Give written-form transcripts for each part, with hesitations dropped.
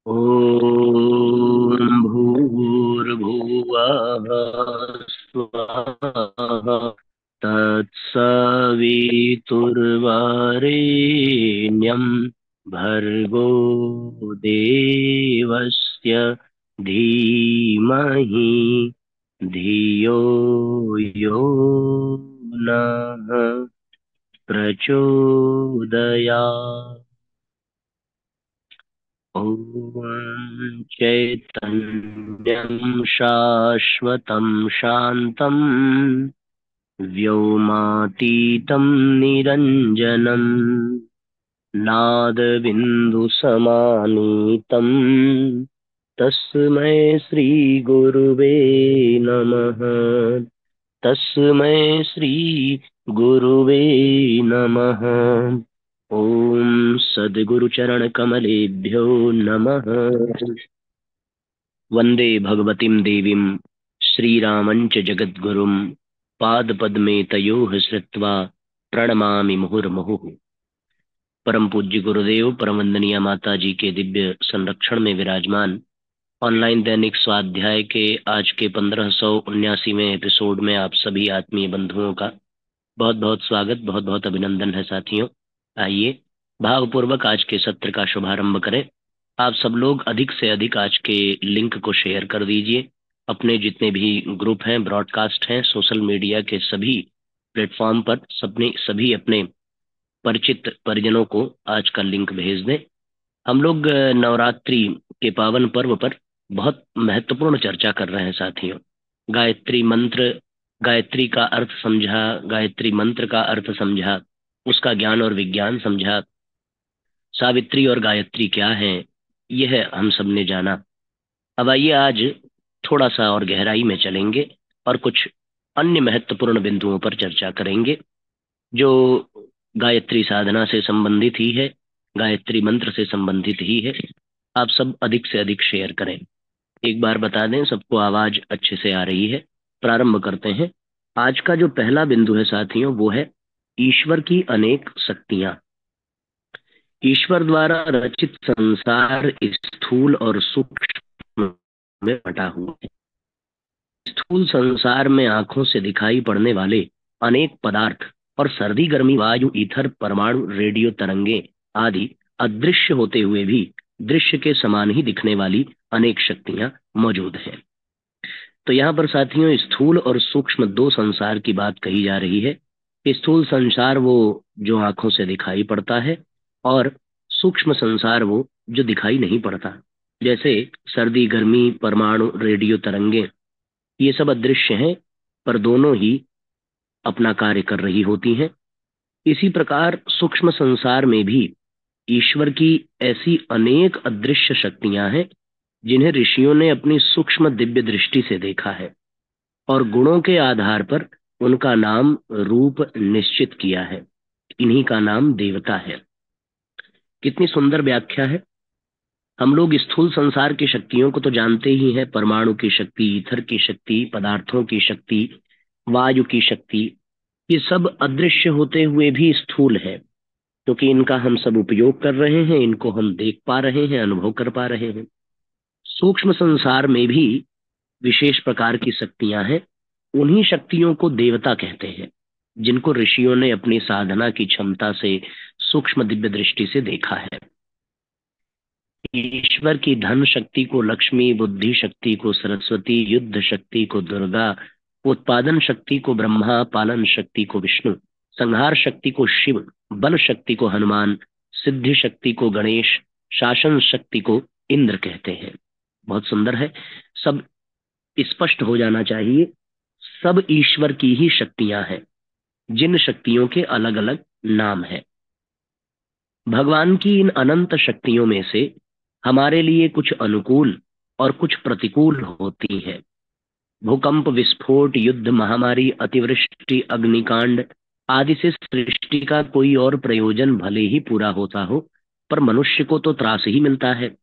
ॐ भूर्भुवः स्वः तत्सवितुर्वरेण्यं भर्गो देवस्य धीमहि धियो यो नः प्रचोदयात्। ॐ चैतन्यं शाश्वतं शान्तं व्योमातीतं निरञ्जनं नादबिन्दुसमानीतं तस्मै श्रीगुरुवे नमः। तस्मै श्रीगुरुवे नमः। ॐ सद्गुरुचरणकमलेभ्यो नमः। वन्दे भगवतीं देवीं श्रीरामञ्च जगद्गुरुं पादपद्मे तयोः श्रित्वा प्रणमामि मुहुर्मुहुः। परम पूज्य गुरुदेव परम वंदनीय माता जी के दिव्य संरक्षण में विराजमान ऑनलाइन दैनिक स्वाध्याय के आज के 1579वें एपिसोड में आप सभी आत्मीय बंधुओं का बहुत बहुत स्वागत, बहुत बहुत अभिनंदन है साथियों। आइए भावपूर्वक आज के सत्र का शुभारंभ करें। आप सब लोग अधिक से अधिक आज के लिंक को शेयर कर दीजिए। अपने जितने भी ग्रुप हैं, ब्रॉडकास्ट हैं, सोशल मीडिया के सभी प्लेटफॉर्म पर सभी अपने परिचित परिजनों को आज का लिंक भेज दें। हम लोग नवरात्रि के पावन पर्व पर बहुत महत्वपूर्ण चर्चा कर रहे हैं साथियों। गायत्री मंत्र, गायत्री का अर्थ समझा, गायत्री मंत्र का अर्थ समझा, उसका ज्ञान और विज्ञान समझा, सावित्री और गायत्री क्या है यह हम सब ने जाना। अब आइए आज थोड़ा सा और गहराई में चलेंगे और कुछ अन्य महत्वपूर्ण बिंदुओं पर चर्चा करेंगे जो गायत्री साधना से संबंधित ही है, गायत्री मंत्र से संबंधित ही है। आप सब अधिक से अधिक शेयर करें। एक बार बता दें सबको आवाज अच्छे से आ रही है। प्रारंभ करते हैं। आज का जो पहला बिंदु है साथियों वो है ईश्वर की अनेक शक्तियां। ईश्वर द्वारा रचित संसार स्थूल और सूक्ष्म में बटा हुआ है। स्थूल संसार में आंखों से दिखाई पड़ने वाले अनेक पदार्थ और सर्दी गर्मी वायु ईथर परमाणु रेडियो तरंगे आदि अदृश्य होते हुए भी दृश्य के समान ही दिखने वाली अनेक शक्तियां मौजूद हैं। तो यहाँ पर साथियों स्थूल और सूक्ष्म दो संसार की बात कही जा रही है। स्थूल संसार वो जो आंखों से दिखाई पड़ता है और सूक्ष्म संसार वो जो दिखाई नहीं पड़ता, जैसे सर्दी गर्मी परमाणु रेडियो तरंगे, ये सब अदृश्य हैं पर दोनों ही अपना कार्य कर रही होती हैं। इसी प्रकार सूक्ष्म संसार में भी ईश्वर की ऐसी अनेक अदृश्य शक्तियां हैं जिन्हें ऋषियों ने अपनी सूक्ष्म दिव्य दृष्टि से देखा है और गुणों के आधार पर उनका नाम रूप निश्चित किया है। इन्हीं का नाम देवता है। कितनी सुंदर व्याख्या है। हम लोग स्थूल संसार की शक्तियों को तो जानते ही हैं, परमाणु की शक्ति, ईथर की शक्ति, पदार्थों की शक्ति, वायु की शक्ति, ये सब अदृश्य होते हुए भी स्थूल है क्योंकि इनका हम सब उपयोग कर रहे हैं, इनको हम देख पा रहे हैं, अनुभव कर पा रहे हैं। सूक्ष्म संसार में भी विशेष प्रकार की शक्तियां हैं। उन्हीं शक्तियों को देवता कहते हैं जिनको ऋषियों ने अपनी साधना की क्षमता से सूक्ष्म दिव्य दृष्टि से देखा है। ईश्वर की धन शक्ति को लक्ष्मी, बुद्धि शक्ति को सरस्वती, युद्ध शक्ति को दुर्गा, उत्पादन शक्ति को ब्रह्मा, पालन शक्ति को विष्णु, संहार शक्ति को शिव, बल शक्ति को हनुमान, सिद्धि शक्ति को गणेश, शासन शक्ति को इंद्र कहते हैं। बहुत सुंदर है। सब स्पष्ट हो जाना चाहिए, सब ईश्वर की ही शक्तियां हैं जिन शक्तियों के अलग अलग नाम हैं। भगवान की इन अनंत शक्तियों में से हमारे लिए कुछ अनुकूल और कुछ प्रतिकूल होती हैं। भूकंप, विस्फोट, युद्ध, महामारी, अतिवृष्टि, अग्निकांड आदि से सृष्टि का कोई और प्रयोजन भले ही पूरा होता हो पर मनुष्य को तो त्रास ही मिलता है।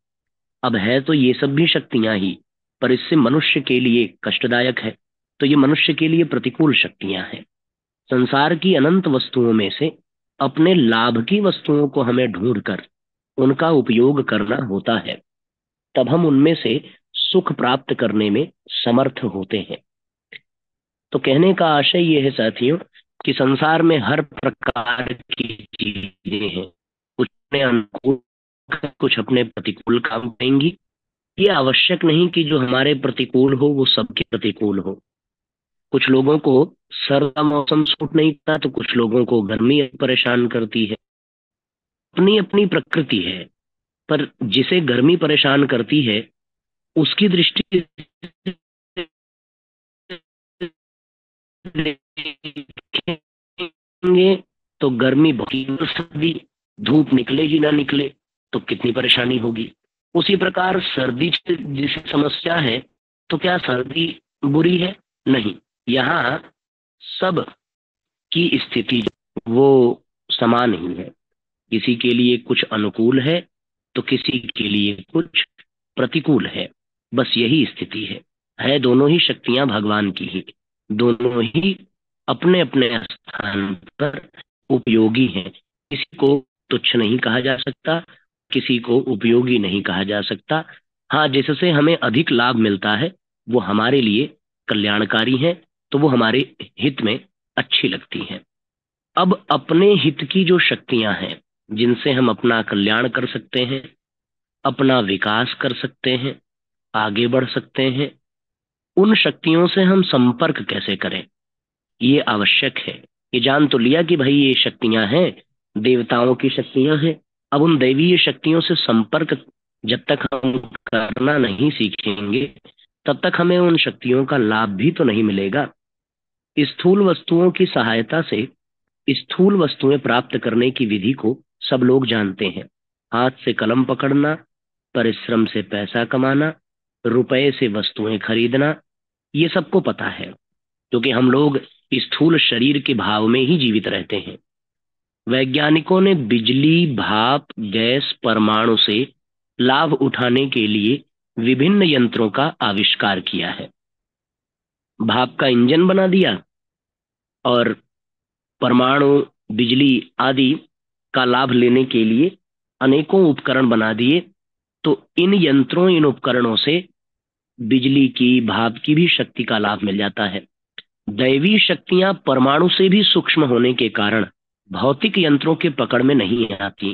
अब है तो ये सब भी शक्तियां ही, पर इससे मनुष्य के लिए कष्टदायक है, तो ये मनुष्य के लिए प्रतिकूल शक्तियां हैं। संसार की अनंत वस्तुओं में से अपने लाभ की वस्तुओं को हमें ढूंढकर उनका उपयोग करना होता है। तब हम उनमें से सुख प्राप्त करने में समर्थ होते हैं। तो कहने का आशय ये है साथियों कि संसार में हर प्रकार की चीजें हैं, कुछ अपने अनुकूल, कुछ अपने प्रतिकूल काम करेंगी। ये आवश्यक नहीं कि जो हमारे प्रतिकूल हो वो सबके प्रतिकूल हो। कुछ लोगों को सर्द का मौसम सूट नहीं करता, तो कुछ लोगों को गर्मी परेशान करती है। अपनी अपनी प्रकृति है। पर जिसे गर्मी परेशान करती है उसकी दृष्टि देखेंगे तो गर्मी बहुत, सर्दी, धूप निकलेगी ना निकले तो कितनी परेशानी होगी। उसी प्रकार सर्दी जिसे समस्या है, तो क्या सर्दी बुरी है? नहीं। यहाँ सब की स्थिति वो समान ही है। किसी के लिए कुछ अनुकूल है तो किसी के लिए कुछ प्रतिकूल है। बस यही स्थिति है दोनों ही शक्तियां भगवान की ही, दोनों ही अपने अपने स्थान पर उपयोगी हैं। किसी को तुच्छ नहीं कहा जा सकता, किसी को उपयोगी नहीं कहा जा सकता। हाँ, जिससे हमें अधिक लाभ मिलता है वो हमारे लिए कल्याणकारी है, तो वो हमारे हित में अच्छी लगती है। अब अपने हित की जो शक्तियां हैं, जिनसे हम अपना कल्याण कर सकते हैं, अपना विकास कर सकते हैं, आगे बढ़ सकते हैं, उन शक्तियों से हम संपर्क कैसे करें, ये आवश्यक है। ये जान तो लिया कि भाई ये शक्तियां हैं, देवताओं की शक्तियां हैं। अब उन दैवीय शक्तियों से संपर्क जब तक हम करना नहीं सीखेंगे, तब तक हमें उन शक्तियों का लाभ भी तो नहीं मिलेगा। स्थूल वस्तुओं की सहायता से स्थूल वस्तुएं प्राप्त करने की विधि को सब लोग जानते हैं। हाथ से कलम पकड़ना, परिश्रम से पैसा कमाना, रुपए से वस्तुएं खरीदना, ये सबको पता है, क्योंकि हम लोग स्थूल शरीर के भाव में ही जीवित रहते हैं। वैज्ञानिकों ने बिजली, भाप, गैस, परमाणु से लाभ उठाने के लिए विभिन्न यंत्रों का आविष्कार किया है। भाप का इंजन बना दिया और परमाणु, बिजली आदि का लाभ लेने के लिए अनेकों उपकरण बना दिए। तो इन यंत्रों, इन उपकरणों से बिजली की, भाप की भी शक्ति का लाभ मिल जाता है। दैवी शक्तियां परमाणु से भी सूक्ष्म होने के कारण भौतिक यंत्रों के पकड़ में नहीं आती,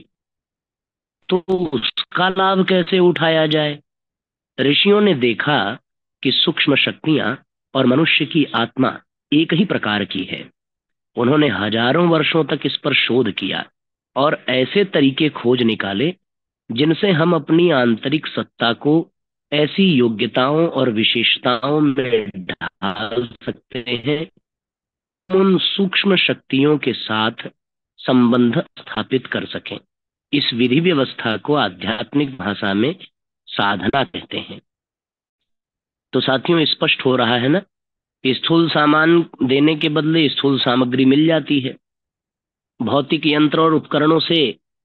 तो उसका लाभ कैसे उठाया जाए? ऋषियों ने देखा कि सूक्ष्म शक्तियां और मनुष्य की आत्मा एक ही प्रकार की है। उन्होंने हजारों वर्षों तक इस पर शोध किया और ऐसे तरीके खोज निकाले जिनसे हम अपनी आंतरिक सत्ता को ऐसी योग्यताओं और विशेषताओं में ढाल सकते हैं, उन सूक्ष्म शक्तियों के साथ संबंध स्थापित कर सकें। इस विधि व्यवस्था को आध्यात्मिक भाषा में साधना कहते हैं। तो साथियों, स्पष्ट हो रहा है ना? स्थूल सामान देने के बदले स्थूल सामग्री मिल जाती है। भौतिक यंत्र और उपकरणों से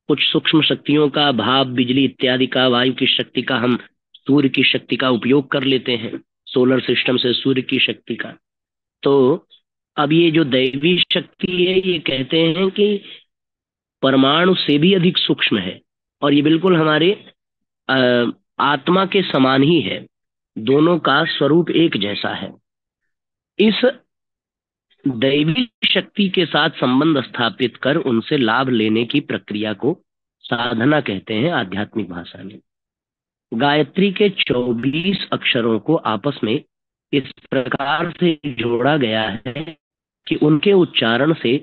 कुछ सूक्ष्म शक्तियों का, भाप, बिजली इत्यादि का, वायु की शक्ति का, हम सूर्य की शक्ति का उपयोग कर लेते हैं, सोलर सिस्टम से सूर्य की शक्ति का। तो अब ये जो दैवी शक्ति है, ये कहते हैं कि परमाणु से भी अधिक सूक्ष्म है और ये बिल्कुल हमारे आत्मा के समान ही है। दोनों का स्वरूप एक जैसा है। इस दैवी शक्ति के साथ संबंध स्थापित कर उनसे लाभ लेने की प्रक्रिया को साधना कहते हैं आध्यात्मिक भाषा में। गायत्री के 24 अक्षरों को आपस में इस प्रकार से जोड़ा गया है कि उनके उच्चारण से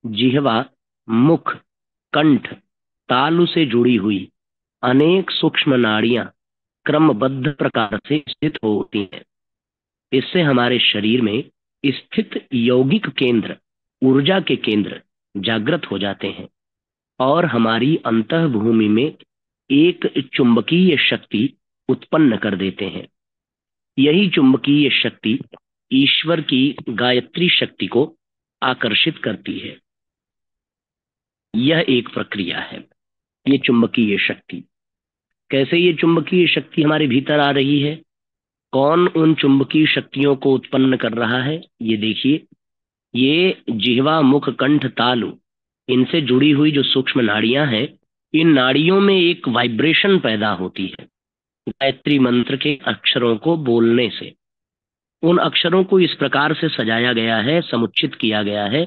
जिह्वा, मुख, कंठ, तालु से जुड़ी हुई अनेक सूक्ष्म नाड़ियां क्रमबद्ध प्रकार से स्थित होती हैं। इससे हमारे शरीर में स्थित यौगिक केंद्र, ऊर्जा के केंद्र जागृत हो जाते हैं और हमारी अंतः भूमि में एक चुंबकीय शक्ति उत्पन्न कर देते हैं। यही चुंबकीय शक्ति ईश्वर की गायत्री शक्ति को आकर्षित करती है। यह एक प्रक्रिया है, ये चुंबकीय शक्ति। कैसे ये चुंबकीय शक्ति हमारे भीतर आ रही है? कौन उन चुंबकीय शक्तियों को उत्पन्न कर रहा है? ये देखिए, ये जिह्वा, मुख, कंठ, तालु, इनसे जुड़ी हुई जो सूक्ष्म नाड़ियां हैं, इन नाड़ियों में एक वाइब्रेशन पैदा होती है। गायत्री मंत्र के अक्षरों को बोलने से। उन अक्षरों को इस प्रकार से सजाया गया है, समुचित किया गया है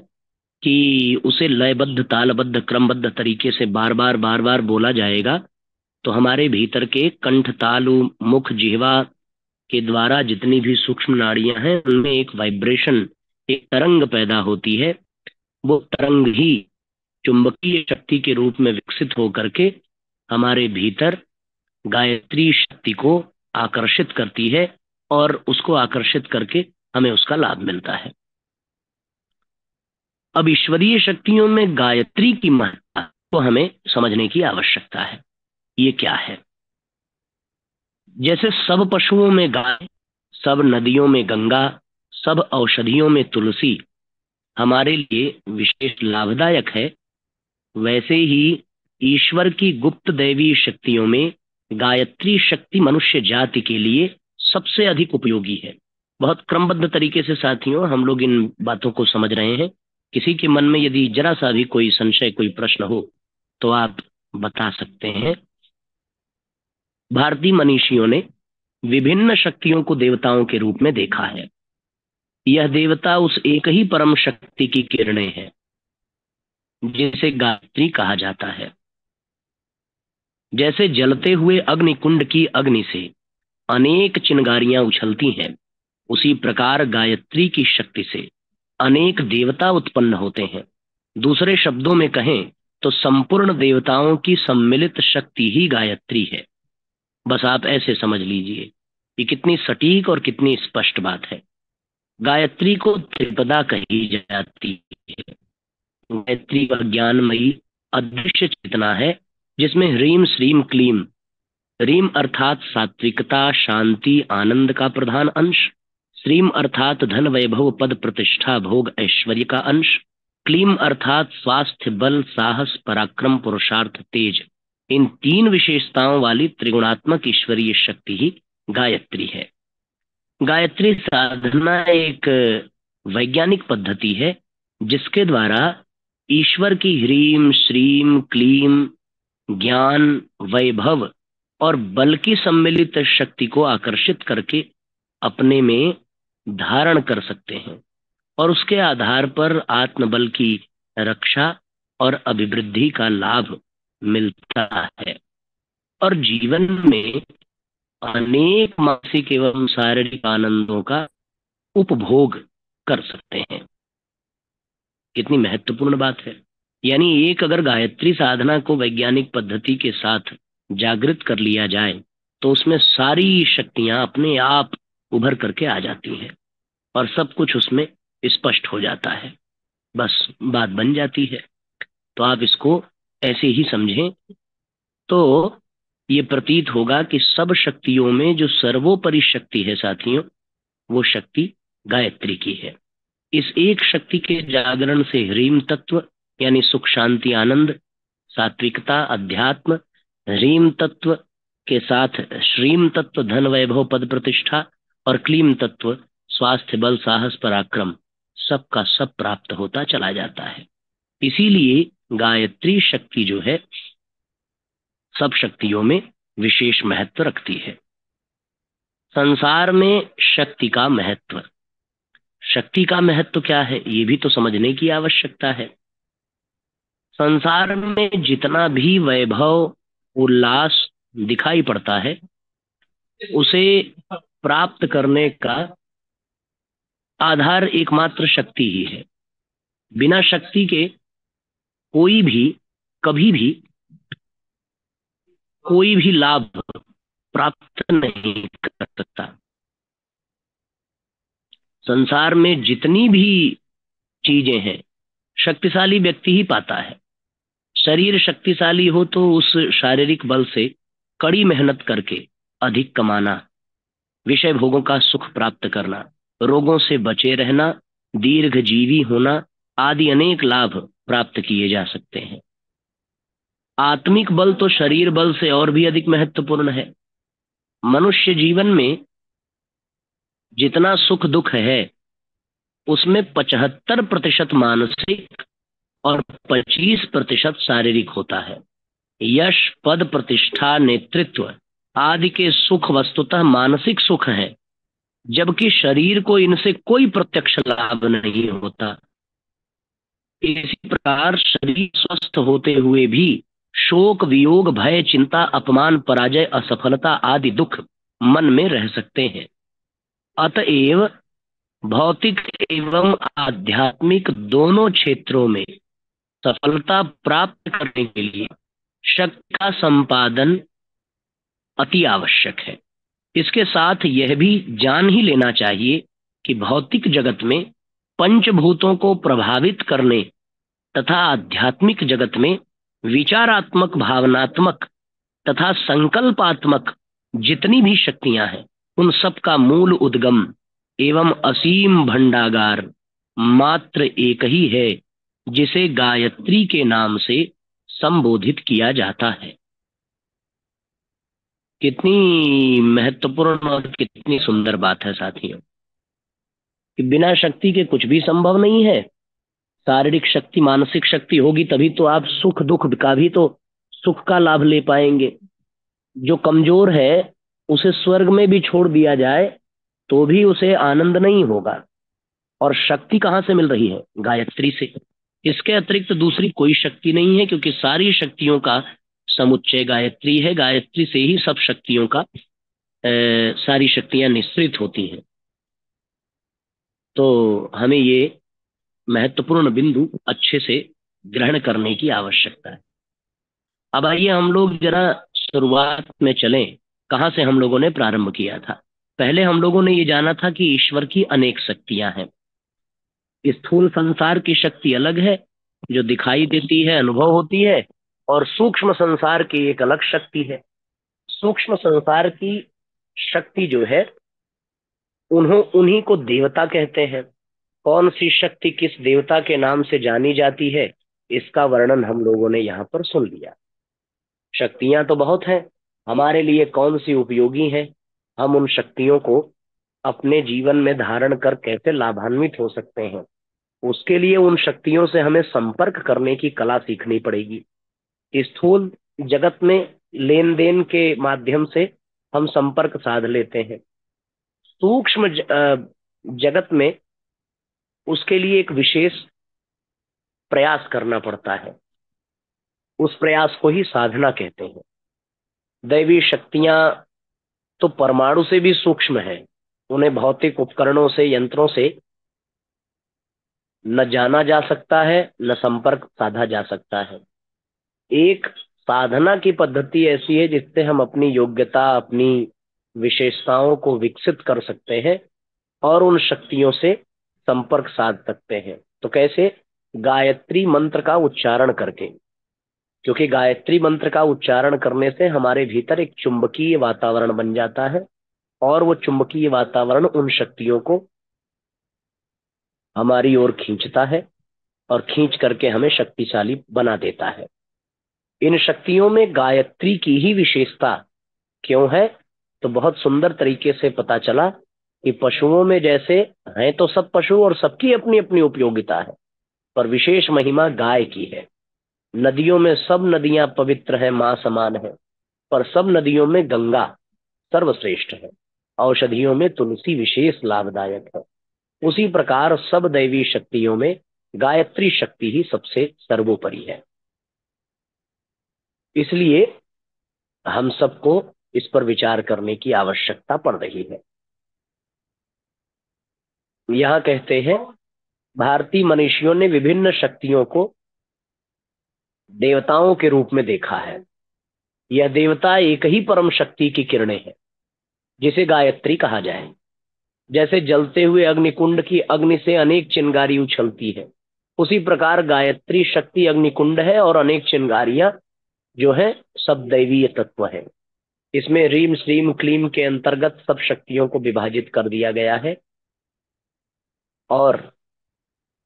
कि उसे लयबद्ध, तालबद्ध, क्रमबद्ध तरीके से बार बार बोला जाएगा तो हमारे भीतर के कंठ, तालु, मुख, जिह्वा के द्वारा जितनी भी सूक्ष्म नाड़ियां हैं उनमें एक वाइब्रेशन, एक तरंग पैदा होती है। वो तरंग ही चुंबकीय शक्ति के रूप में विकसित होकर के हमारे भीतर गायत्री शक्ति को आकर्षित करती है और उसको आकर्षित करके हमें उसका लाभ मिलता है। अब ईश्वरीय शक्तियों में गायत्री की महत्ता को हमें समझने की आवश्यकता है। ये क्या है? जैसे सब पशुओं में गाय, सब नदियों में गंगा, सब औषधियों में तुलसी हमारे लिए विशेष लाभदायक है, वैसे ही ईश्वर की गुप्त दैवी शक्तियों में गायत्री शक्ति मनुष्य जाति के लिए सबसे अधिक उपयोगी है। बहुत क्रमबद्ध तरीके से साथियों हम लोग इन बातों को समझ रहे हैं। किसी के मन में यदि जरा सा भी कोई संशय, कोई प्रश्न हो तो आप बता सकते हैं। भारतीय मनीषियों ने विभिन्न शक्तियों को देवताओं के रूप में देखा है। यह देवता उस एक ही परम शक्ति की किरणें हैं जिसे गायत्री कहा जाता है। जैसे जलते हुए अग्निकुंड की अग्नि से अनेक चिंगारियां उछलती हैं, उसी प्रकार गायत्री की शक्ति से अनेक देवता उत्पन्न होते हैं। दूसरे शब्दों में कहें तो संपूर्ण देवताओं की सम्मिलित शक्ति ही गायत्री है। बस आप ऐसे समझ लीजिए, ये कितनी सटीक और कितनी स्पष्ट बात है। गायत्री को त्रिपदा कही जाती है। गायत्री का ज्ञानमयी अदृश्य चेतना है जिसमें ह्रीम श्रीम क्लीम, ह्रीम अर्थात सात्विकता, शांति, आनंद का प्रधान अंश, श्रीम अर्थात धन, वैभव, पद, प्रतिष्ठा, भोग, ऐश्वर्य का अंश, क्लीम अर्थात स्वास्थ्य, बल, साहस, पराक्रम, पुरुषार्थ, तेज, इन तीन विशेषताओं वाली त्रिगुणात्मक ईश्वरीय शक्ति ही गायत्री है। गायत्री साधना एक वैज्ञानिक पद्धति है जिसके द्वारा ईश्वर की ह्रीम श्रीम क्लीम ज्ञान, वैभव और बल की सम्मिलित शक्ति को आकर्षित करके अपने में धारण कर सकते हैं और उसके आधार पर आत्मबल की रक्षा और अभिवृद्धि का लाभ मिलता है और जीवन में अनेक मानसिक एवं शारीरिक आनंदों का उपभोग कर सकते हैं। कितनी महत्वपूर्ण बात है। यानी एक अगर गायत्री साधना को वैज्ञानिक पद्धति के साथ जागृत कर लिया जाए तो उसमें सारी शक्तियां अपने आप उभर करके आ जाती हैं और सब कुछ उसमें स्पष्ट हो जाता है। बस बात बन जाती है। तो आप इसको ऐसे ही समझें तो ये प्रतीत होगा कि सब शक्तियों में जो सर्वोपरि शक्ति है साथियों, वो शक्ति गायत्री की है। इस एक शक्ति के जागरण से ह्रीम तत्व यानी सुख, शांति, आनंद, सात्विकता, अध्यात्म, ह्रीम तत्व के साथ श्रीम तत्व धन, वैभव, पद, प्रतिष्ठा और क्लीम तत्व स्वास्थ्य, बल, साहस, पराक्रम सबका सब प्राप्त होता चला जाता है। इसीलिए गायत्री शक्ति जो है सब शक्तियों में विशेष महत्व रखती है। संसार में शक्ति का महत्व, शक्ति का महत्व क्या है ये भी तो समझने की आवश्यकता है। संसार में जितना भी वैभव, उल्लास दिखाई पड़ता है उसे प्राप्त करने का आधार एकमात्र शक्ति ही है। बिना शक्ति के कोई भी कभी भी कोई भी लाभ प्राप्त नहीं कर सकता। संसार में जितनी भी चीजें हैं शक्तिशाली व्यक्ति ही पाता है। शरीर शक्तिशाली हो तो उस शारीरिक बल से कड़ी मेहनत करके अधिक कमाना, विषय भोगों का सुख प्राप्त करना, रोगों से बचे रहना, दीर्घजीवी होना आदि अनेक लाभ प्राप्त किए जा सकते हैं। आत्मिक बल तो शरीर बल से और भी अधिक महत्वपूर्ण है। मनुष्य जीवन में जितना सुख दुख है उसमें 75% मानसिक और 25% शारीरिक होता है। यश, पद, प्रतिष्ठा, नेतृत्व आदि के सुख वस्तुतः मानसिक सुख हैं, जबकि शरीर को इनसे कोई प्रत्यक्ष लाभ नहीं होता। इसी प्रकार शरीर स्वस्थ होते हुए भी शोक, वियोग, भय, चिंता, अपमान, पराजय, असफलता आदि दुख मन में रह सकते हैं। अतएव भौतिक एवं आध्यात्मिक दोनों क्षेत्रों में सफलता प्राप्त करने के लिए शक्ति का संपादन अति आवश्यक है। इसके साथ यह भी जान ही लेना चाहिए कि भौतिक जगत में पंचभूतों को प्रभावित करने तथा आध्यात्मिक जगत में विचारात्मक, भावनात्मक तथा संकल्पात्मक जितनी भी शक्तियां हैं, उन सब का मूल उद्गम एवं असीम भंडागार मात्र एक ही है, जिसे गायत्री के नाम से संबोधित किया जाता है। कितनी महत्वपूर्ण और कितनी सुंदर बात है साथियों, कि बिना शक्ति के कुछ भी संभव नहीं है। शारीरिक शक्ति, मानसिक शक्ति होगी तभी तो आप सुख दुख का भी तो सुख का लाभ ले पाएंगे। जो कमजोर है उसे स्वर्ग में भी छोड़ दिया जाए तो भी उसे आनंद नहीं होगा। और शक्ति कहाँ से मिल रही है? गायत्री से। इसके अतिरिक्त दूसरी कोई शक्ति नहीं है, क्योंकि सारी शक्तियों का समुच्चय गायत्री है। गायत्री से ही सब शक्तियों का सारी शक्तियां निश्रित होती हैं। तो हमें ये महत्वपूर्ण बिंदु अच्छे से ग्रहण करने की आवश्यकता है। अब आइए हम लोग जरा शुरुआत में चलें। कहाँ से हम लोगों ने प्रारंभ किया था? पहले हम लोगों ने ये जाना था कि ईश्वर की अनेक शक्तियां हैं। स्थूल संसार की शक्ति अलग है, जो दिखाई देती है, अनुभव होती है, और सूक्ष्म संसार की एक अलग शक्ति है। सूक्ष्म संसार की शक्ति जो है, उन्हीं को देवता कहते हैं। कौन सी शक्ति किस देवता के नाम से जानी जाती है, इसका वर्णन हम लोगों ने यहाँ पर सुन लिया। शक्तियां तो बहुत हैं, हमारे लिए कौन सी उपयोगी हैं, हम उन शक्तियों को अपने जीवन में धारण कर कैसे लाभान्वित हो सकते हैं, उसके लिए उन शक्तियों से हमें संपर्क करने की कला सीखनी पड़ेगी। स्थूल जगत में लेन देन के माध्यम से हम संपर्क साध लेते हैं। सूक्ष्म जगत में उसके लिए एक विशेष प्रयास करना पड़ता है। उस प्रयास को ही साधना कहते हैं। दैवी शक्तियां तो परमाणु से भी सूक्ष्म है। उन्हें भौतिक उपकरणों से, यंत्रों से न जाना जा सकता है, न संपर्क साधा जा सकता है। एक साधना की पद्धति ऐसी है जिससे हम अपनी योग्यता, अपनी विशेषताओं को विकसित कर सकते हैं और उन शक्तियों से संपर्क साध सकते हैं। तो कैसे? गायत्री मंत्र का उच्चारण करके। क्योंकि गायत्री मंत्र का उच्चारण करने से हमारे भीतर एक चुंबकीय वातावरण बन जाता है, और वो चुंबकीय वातावरण उन शक्तियों को हमारी ओर खींचता है और खींच करके हमें शक्तिशाली बना देता है। इन शक्तियों में गायत्री की ही विशेषता क्यों है? तो बहुत सुंदर तरीके से पता चला कि पशुओं में जैसे हैं तो सब पशु और सबकी अपनी अपनी उपयोगिता है, पर विशेष महिमा गाय की है। नदियों में सब नदियां पवित्र हैं, मां समान है, पर सब नदियों में गंगा सर्वश्रेष्ठ है। औषधियों में तुलसी विशेष लाभदायक है। उसी प्रकार सब दैवी शक्तियों में गायत्री शक्ति ही सबसे सर्वोपरि है। इसलिए हम सबको इस पर विचार करने की आवश्यकता पड़ रही है। यहां कहते हैं, भारतीय मनीषियों ने विभिन्न शक्तियों को देवताओं के रूप में देखा है। यह देवता एक ही परम शक्ति की किरणें हैं, जिसे गायत्री कहा जाए। जैसे जलते हुए अग्निकुंड की अग्नि से अनेक चिंगारी उछलती है, उसी प्रकार गायत्री शक्ति अग्निकुंड है और अनेक चिंगारियां जो है सब दैवीय तत्व है। इसमें रीम श्रीम क्लीम के अंतर्गत सब शक्तियों को विभाजित कर दिया गया है, और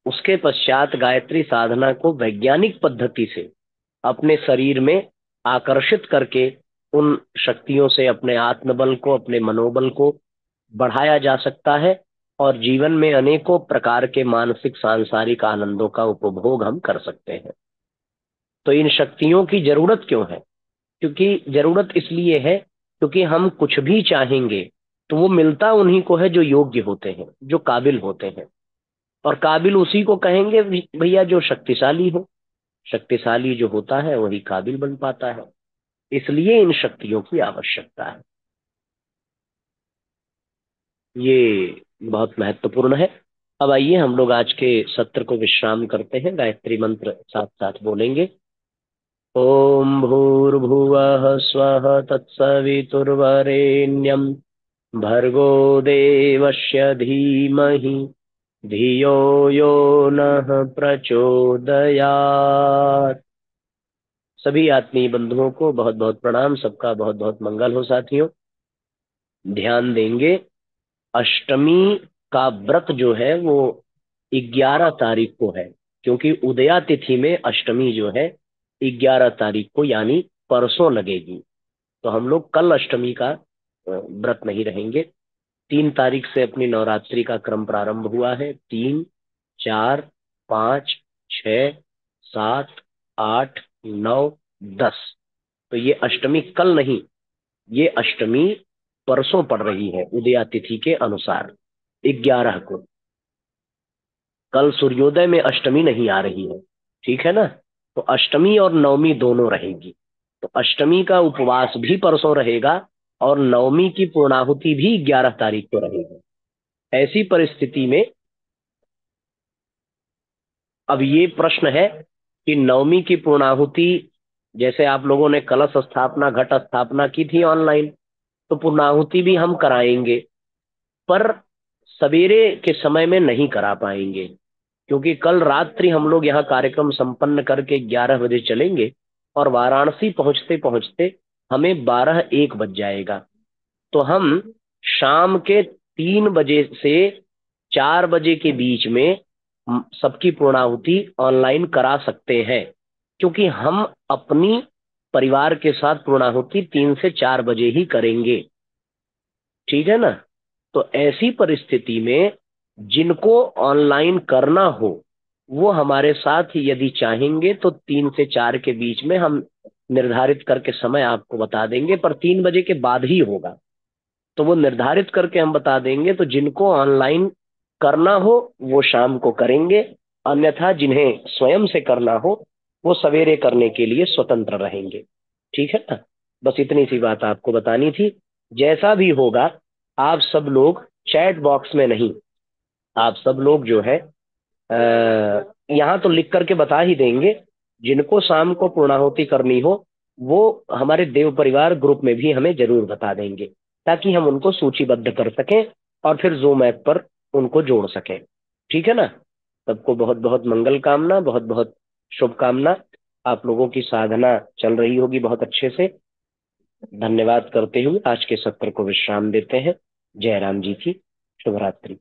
उसके पश्चात गायत्री साधना को वैज्ञानिक पद्धति से अपने शरीर में आकर्षित करके उन शक्तियों से अपने आत्मबल को, अपने मनोबल को बढ़ाया जा सकता है, और जीवन में अनेकों प्रकार के मानसिक सांसारिक आनंदों का उपभोग हम कर सकते हैं। तो इन शक्तियों की जरूरत क्यों है? क्योंकि जरूरत इसलिए है क्योंकि हम कुछ भी चाहेंगे तो वो मिलता उन्हीं को है जो योग्य होते हैं, जो काबिल होते हैं। और काबिल उसी को कहेंगे भैया जो शक्तिशाली हो। शक्तिशाली जो होता है वही काबिल बन पाता है। इसलिए इन शक्तियों की आवश्यकता है। ये बहुत महत्वपूर्ण है। अब आइए हम लोग आज के सत्र को विश्राम करते हैं, गायत्री मंत्र साथ साथ बोलेंगे। ओम भूर्भुवः स्वः तत्सवितुर्वरेण्यं भर्गो देवस्य धीमहि धियो यो नः प्रचोदयात्। सभी आत्मीय बंधुओं को बहुत बहुत प्रणाम। सबका बहुत बहुत मंगल हो साथियों। ध्यान देंगे, अष्टमी का व्रत जो है वो 11 तारीख को है, क्योंकि उदया तिथि में अष्टमी जो है 11 तारीख को यानी परसों लगेगी। तो हम लोग कल अष्टमी का व्रत नहीं रहेंगे। 3 तारीख से अपनी नवरात्रि का क्रम प्रारंभ हुआ है। 3, 4, 5, 6, 7, 8, 9, 10। तो ये अष्टमी कल नहीं, ये अष्टमी परसों पड़ रही है उदया तिथि के अनुसार 11 को। कल सूर्योदय में अष्टमी नहीं आ रही है, ठीक है ना। तो अष्टमी और नवमी दोनों रहेगी। तो अष्टमी का उपवास भी परसों रहेगा और नवमी की पूर्णाहुति भी 11 तारीख को रहेगी। ऐसी परिस्थिति में अब ये प्रश्न है कि नवमी की पूर्णाहुति, जैसे आप लोगों ने कलश स्थापना घट स्थापना की थी ऑनलाइन, तो पूर्णाहुति भी हम कराएंगे, पर सवेरे के समय में नहीं करा पाएंगे, क्योंकि कल रात्रि हम लोग यहाँ कार्यक्रम संपन्न करके 11 बजे चलेंगे और वाराणसी पहुंचते पहुंचते हमें 12-1 बज जाएगा। तो हम शाम के 3 बजे से 4 बजे के बीच में सबकी पूर्णाहुति ऑनलाइन करा सकते हैं, क्योंकि हम अपनी परिवार के साथ पूर्णाहुति 3 से 4 बजे ही करेंगे, ठीक है ना। तो ऐसी परिस्थिति में जिनको ऑनलाइन करना हो वो हमारे साथ यदि चाहेंगे तो 3 से 4 के बीच में हम निर्धारित करके समय आपको बता देंगे, पर 3 बजे के बाद ही होगा। तो वो निर्धारित करके हम बता देंगे, तो जिनको ऑनलाइन करना हो वो शाम को करेंगे, अन्यथा जिन्हें स्वयं से करना हो वो सवेरे करने के लिए स्वतंत्र रहेंगे, ठीक है ना। बस इतनी सी बात आपको बतानी थी। जैसा भी होगा आप सब लोग चैट बॉक्स में नहीं, आप सब लोग जो है यहाँ तो लिख करके बता ही देंगे। जिनको शाम को पूर्णाहुति करनी हो वो हमारे देव परिवार ग्रुप में भी हमें जरूर बता देंगे, ताकि हम उनको सूचीबद्ध कर सकें और फिर जूम ऐप पर उनको जोड़ सकें, ठीक है ना। सबको बहुत बहुत मंगल कामना, बहुत बहुत शुभकामना। आप लोगों की साधना चल रही होगी बहुत अच्छे से। धन्यवाद करते हुए आज के सत्र को विश्राम देते हैं। जय राम जी की शुभ रात्रि।